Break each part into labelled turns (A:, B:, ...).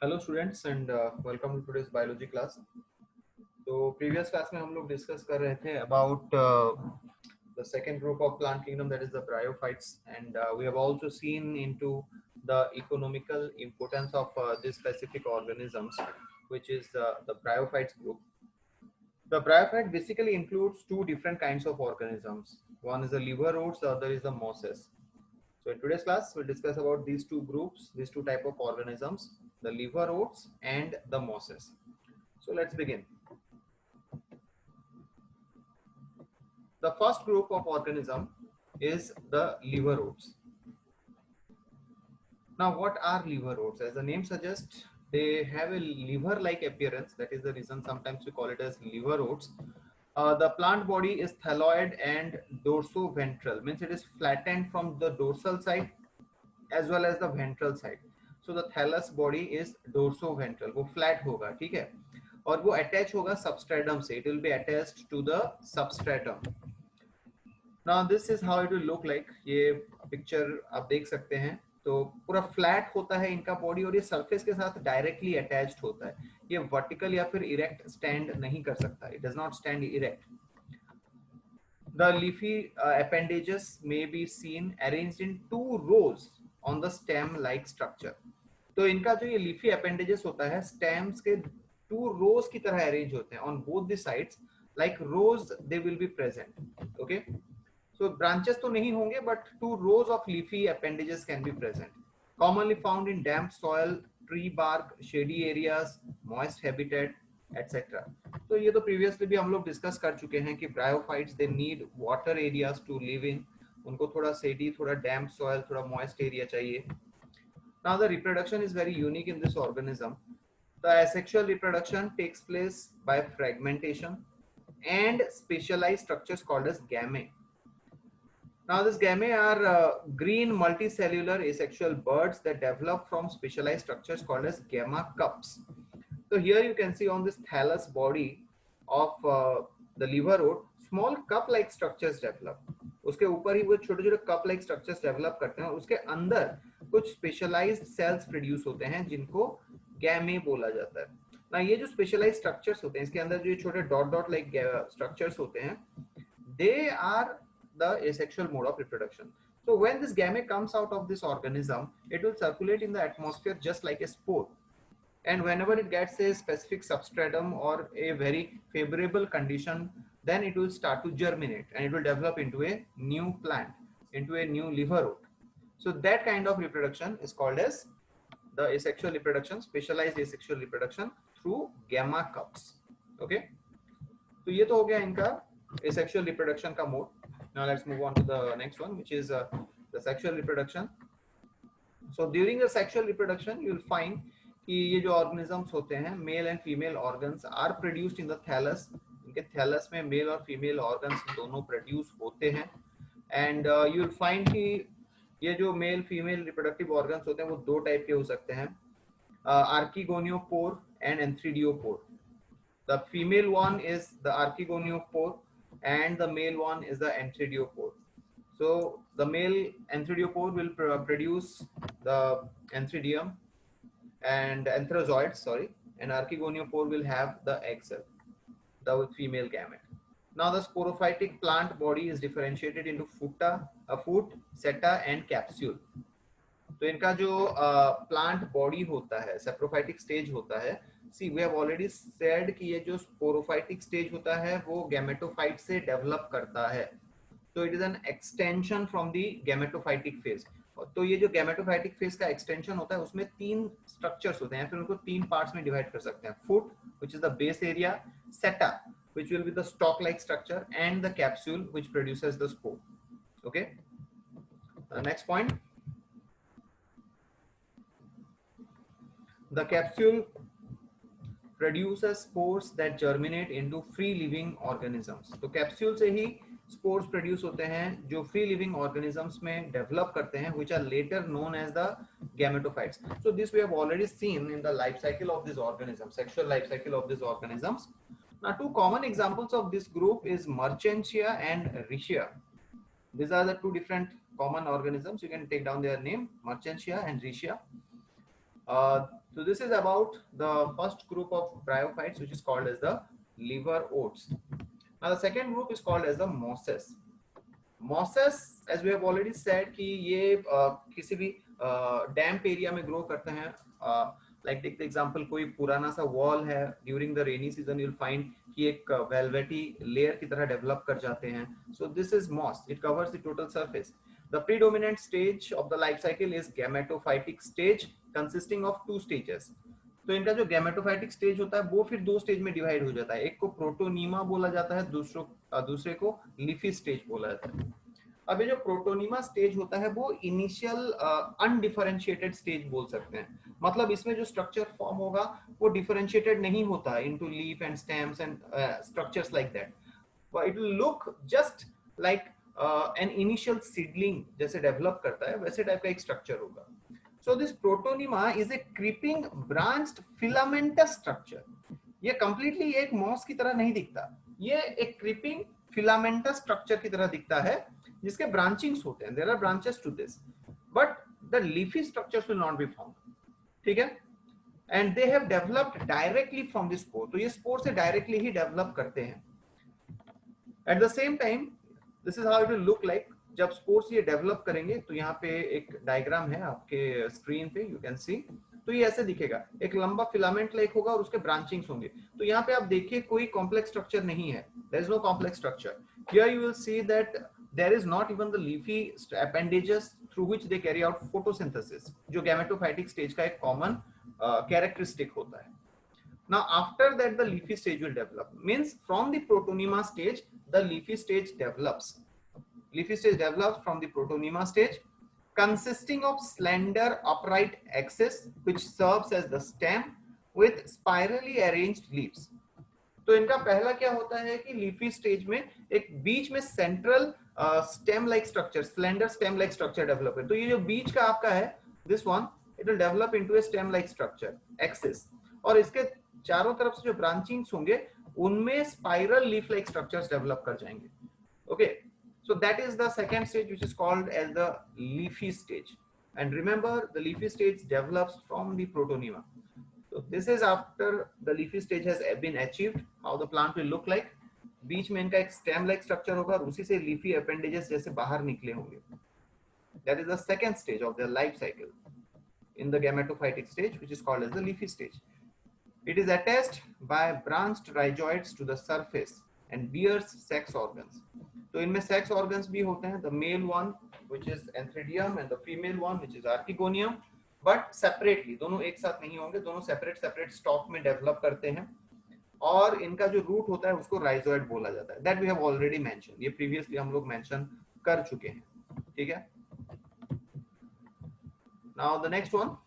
A: Hello students and welcome to today's biology class. तो previous class में हम लोग डिस्कस कर रहे थे about the second group of plant kingdom, that is the bryophytes, and we have also seen into the economical importance of this specific organisms which is the bryophytes group. The bryophyte basically includes two different kinds of organisms. One is the liverworts, the other is the mosses. So in today's class, we'll discuss about these two groups, these two type of organisms, the liverworts and the mosses. So let's begin. The first group of organism is the liverworts. Now, what are liverworts? As the name suggests, they have a liver-like appearance. That is the reason sometimes we call it as liverworts. The plant body is thalloid and dorsoventral, means it is flattened from the dorsal side as well as the ventral side. So the thallus body is dorsoventral, वो flat होगा, ठीक है, और वो attach होगा substratum से. It will be attached to the substratum. Now this is how it will look like. ये picture आप देख सकते हैं. तो पूरा फ्लैट होता है इनका बॉडी और ये सरफेस के साथ डायरेक्टली अटैच्ड होता है. ये वर्टिकल या फिर इरेक्ट स्टैंड नहीं कर सकता. It does not stand erect. The leafy appendages may be seen arranged in two rows on the stem like structure. तो इनका जो ये लीफी अपेंडेजेस होता है स्टेम्स के टू रोज की तरह अरेंज होते हैं on both the sides, like rows they will be present. Okay, so branches तो नहीं होंगे but two rows of leafy appendages can be present. Commonly found in damp soil, tree bark, shady areas, moist habitat etcetera. तो ये तो previously भी हम लोग discuss कर चुके हैं कि bryophytes they need water areas to live in. उनको थोड़ा सेडी, थोड़ा डैम्प सॉइल, थोड़ा मॉइस्ट एरिया चाहिए. Now the reproduction is very unique in this organism. The asexual reproduction takes place by fragmentation and specialized structures called as gamete. Now these gamete are green multicellular asexual buds that develop from specialized structures called as gamma cups. So here you can see on this thallus body of the liverwort, small cup like structures develop. उसके ऊपर ही वो छोटे छोटे cup like structures develop करते हैं और उसके अंदर कुछ स्पेशलाइज्ड सेल्स प्रोड्यूस होते हैं जिनको गैमे बोला जाता है ना. ये जो स्पेशलाइज्ड स्ट्रक्चर्स होते हैं इसके अंदर जो छोटे डॉट डॉट लाइक स्ट्रक्चर्स होते हैं, they are the asexual mode of reproduction. So when this gamete comes out of this organism, it will circulate in the atmosphere just like a spore, and whenever it gets a specific substratum or a very favorable condition, then it will start to germinate and it will develop into a new plant, into a new liverwort. So that kind of reproduction is called as the asexual reproduction, specialized asexual reproduction through gamma cups. Okay, तो ये तो हो गया इनका asexual reproduction का mode. Now let's move on to the next one, which is the sexual reproduction. So during the sexual reproduction you will find कि ये जो ऑर्गेनिजम्स होते हैं, male and female organs are produced in the thallus. इनके thallus में male और female organs दोनों produce होते हैं. एंड यू विल फाइंड कि ये जो मेल फीमेल रिप्रोडक्टिव ऑर्गन्स होते हैं वो दो टाइप के हो सकते हैं, archegoniophore and antheridiophore. The female one is the archegoniophore and the male one is the entheridiopore. So the male entheridiopore will produce the entheridium and antherozoids, sorry, and archegoniospore will have the egg cell, the female gamete. Now the sporophytic plant body is differentiated into futa, foot, seta and capsule. तो इनका जो plant body होता है, saprophytic stage होता है. सी we have already said कि ये जो स्पोरोफाइटिक स्टेज होता है वो गैमेटोफाइट से डेवलप करता है. तो it is an extension from the gametophytic phase. तो ये जो गैमेटोफाइटिक फेज का एक्सटेंशन होता है उसमें तीन स्ट्रक्चर्स होते हैं, फिर उनको तीन पार्ट्स में डिवाइड कर सकते हैं. Foot which is the base area, seta which will be the stalk like structure, and the capsule which produces the spore. Okay, next point. The capsule produces spores that germinate into free living organisms. तो capsule से ही spores produce होते हैं जो free living organisms में develop करते हैं, which are later known as the gametophytes. So this we have already seen in the life cycle of this organism, sexual life cycle of these organisms. Now two common examples of this group is Merchantia and Riccia. These are the two different common organisms. You can take down their name, Merchantia and Riccia. So this is about the first group of bryophytes, which is called as the liver oats. Now the second group is called as the mosses. Mosses, as we have already said, कि ये किसी भी डैम्प area में grow करते हैं. Like take the example, कोई पुराना सा वॉल है, during the rainy season you will find कि एक वेलवेटी लेयर की तरह डेवलप कर जाते हैं. So this is moss. It covers the total surface. The predominant stage of the life cycle is gametophytic stage, consisting of two stages. तो इनका जो गैमेटोफाइटिक स्टेज होता है वो फिर दो स्टेज में डिवाइड हो जाता है. एक को प्रोटोनीमा बोला जाता है, दूसरे को लीफी स्टेज बोला जाता है. अब ये जो प्रोटोनीमा स्टेज होता है वो इनिशियल अनडिफरेंशिएटेड स्टेज बोल सकते हैं. मतलब इसमें जो स्ट्रक्चर फॉर्म होगा वो डिफरेंशिएटेड नहीं होता into leaf and stems and structures like that. It will look just like an initial seedling जैसे डेवलप करता है वैसे टाइप का एक स्ट्रक्चर होगा. So this protonema is a creeping branched filamentous structure. ये completely एक moss की तरह नहीं दिखता. ये एक creeping filamentous structure की तरह दिखता है जिसके branchings होते हैं. There are branches to this, but the leafy structures will not be found. ठीक है? And they have developed directly from the spore. तो ये spore से directly ही develop करते हैं. At the same time, this is how it will look like. जब spores ये develop करेंगे तो यहाँ पे एक डायग्राम है आपके स्क्रीन पे, यू कैन सी. तो ये ऐसे दिखेगा, एक लंबा फिलामेंट लाइक होगा और उसके ब्रांचिंग्स होंगे. तो यहाँ पे आप देखिए कोई कॉम्प्लेक्स स्ट्रक्चर नहीं है. There is no complex structure. Here you will see that there is not even the leafy appendages through which they carry out photosynthesis, जो गैमेटोफाइटिक स्टेज का एक कॉमन कैरेक्टरिस्टिक होता है. Now after that the leafy stage will develop. Means from the protonema stage the leafy stage develops. Leafy stage develops from the protonema stage, consisting of slender upright axis which serves as the stem with spirally arranged leaves. तो इनका पहला क्या होता है कि leafy stage में एक बीच में central stem like structure, slender stem like structure develop है. तो ये जो बीच का आपका है, this one, it will develop into A stem like structure axis. और इसके चारों तरफ से जो ब्रांचिंग्स होंगे उनमें spiral leaf like structures develop कर जाएंगे. Okay. So that is the second stage, which is called as the leafy stage. And remember, the leafy stage develops from the protonema. So this is after the leafy stage has been achieved, how the plant will look like. बीच में इनका एक stem like structure होगा और उसी से leafy appendages जैसे बाहर निकले होंगे. That is the second stage of their life cycle in the gametophytic stage, which is called as the leafy stage. It is attached by branched rhizoids to the surface and bears sex organs. तो इनमें sex organs भी होते हैं. The male one which is antheridium and the female one which is archegonium, but separately, दोनों एक साथ नहीं होंगे, दोनों सेपरेट सेपरेट स्टॉक में डेवलप करते हैं. और इनका जो रूट होता है उसको राइजोइड बोला जाता है. That we have already mention. ये प्रीवियसली हम लोग मेंशन कर चुके हैं. ठीक है. Now the next one,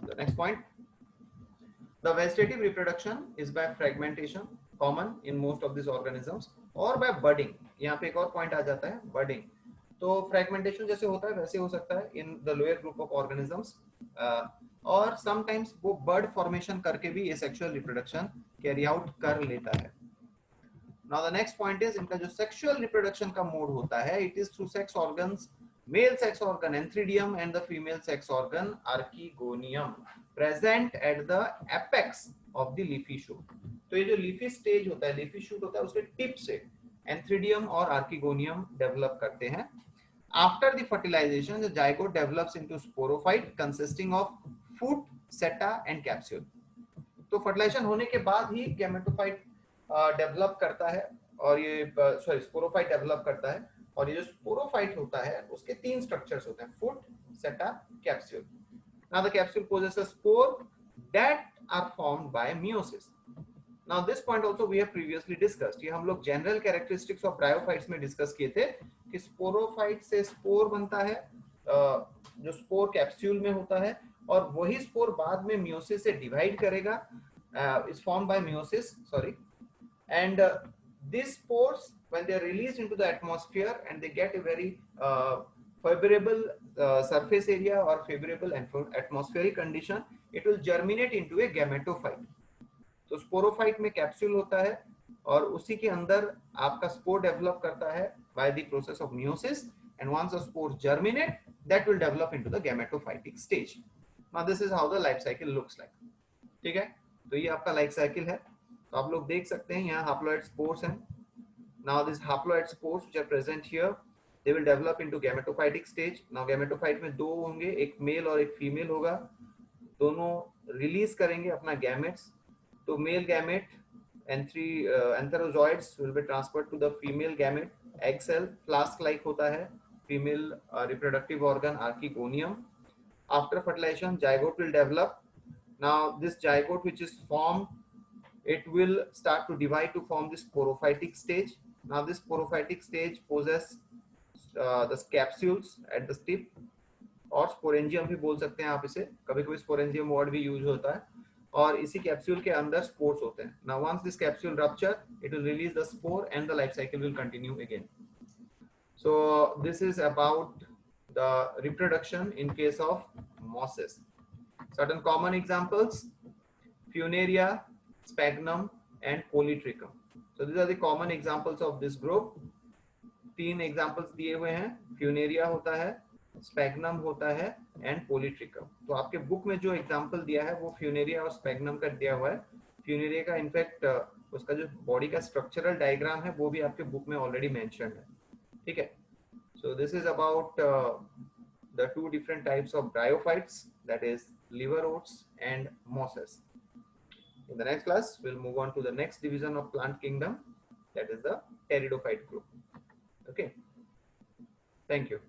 A: the next point, the vegetative reproduction is by fragmentation, common in most of this organisms, और बाय बडिंग. यहाँ पे एक और पॉइंट आ जाता है, बडिंग. तो फ्रेगमेंटेशन जैसे होता है वैसे हो सकता है in the lower group of organisms, और समटाइम्स वो बर्ड फॉर्मेशन करके भी ये सेक्सुअल रिप्रोडक्शन कैरी आउट कर लेता है. Now the next point is, इनका जो सेक्सुअल रिप्रोडक्शन का मोड होता है, it is through sex organs, male sex organ antheridium and the female sex organ archegonium, present at the apex of the leafy shoot. तो ये जो leafy stage होता है, लीफी शूट होता है, उसके टिप से एंथ्रीडियम और आर्किगोनियम डेवलप करते हैं. After the fertilisation the zygote develops into sporophyte consisting of foot, seta and capsule. तो फर्टिलाइजेशन होने के बाद ही गैमेटोफाइट डेवलप करता है, और ये स्पोरोफाइट डेवलप करता है. और ये जो स्पोरोफाइट होता है उसके तीन स्ट्रक्चर्स होते हैं, फूट, सेटा, capsule. Now the capsule possesses spore that are formed by meiosis. Now this point also we have previously discussed. ये हम लोग जनरल कैरेक्टरिस्टिक्स ऑफ ब्रायोफाइट्स में डिस्कस किए थे कि स्पोरोफाइट से स्पोर बनता है, जो स्पोर कैप्सूल में होता है, और वही स्पोर बाद में मियोसिस से डिवाइड करेगा, is formed by meiosis, sorry. And these spores, when they are released into the atmosphere and they get a very favorable surface area or favorable atmospheric condition, it will germinate into a gametophyte. तो sporophyte में capsule होता है और उसी के अंदर आपका spore develop करता है by the process of meiosis, and once the spores germinate, that will develop into the gametophytic stage. Now this is how the life cycle looks like. ठीक है, तो ये आपका लाइफ साइकिल है. तो आप लोग देख सकते हैं यहाँ haploid spores हैं. Now these haploid spores which are present here, they will develop into gametophytic stage. Now gametophyte में दो होंगे, एक मेल और एक फीमेल होगा. दोनों रिलीज करेंगे अपना गैमेट्स. तो male gamete antherozoids will be transferred to the female gamete. Egg cell flask like होता है. Female reproductive organ archegonium. After fertilization, zygote will develop. Now this zygote which is formed, it will start to divide to form this sporophytic stage. Now this sporophytic stage possess the capsules at the tip, और sporangium भी बोल सकते हैं आप इसे. कभी कभी sporangium word भी यूज होता है. और इसी कैप्सूल के अंदर स्पोर्स होते हैं. Now once this capsule rupture, it will release the spore and the life cycle will continue again. So this is about the reproduction in case of mosses. Certain common examples: Funaria, Sphagnum, and Polytrichum. So these are the common examples of this group. तीन examples दिए हुए हैं. Funaria होता है, Sphagnum होता है, and Polytrichum. तो आपके बुक में जो example दिया है वो Funaria और Sphagnum का दिया हुआ है. Funaria का इनफैक्ट उसका जो बॉडी का स्ट्रक्चरल डायग्राम है वो भी आपके बुक में ऑलरेडी मेंशन्ड है. ठीक है. So this is about the two different types of bryophytes, that is liver oats and mosses. In the next class, we'll move on to the next division of plant kingdom, that is the pteridophyte group. Okay. Thank you.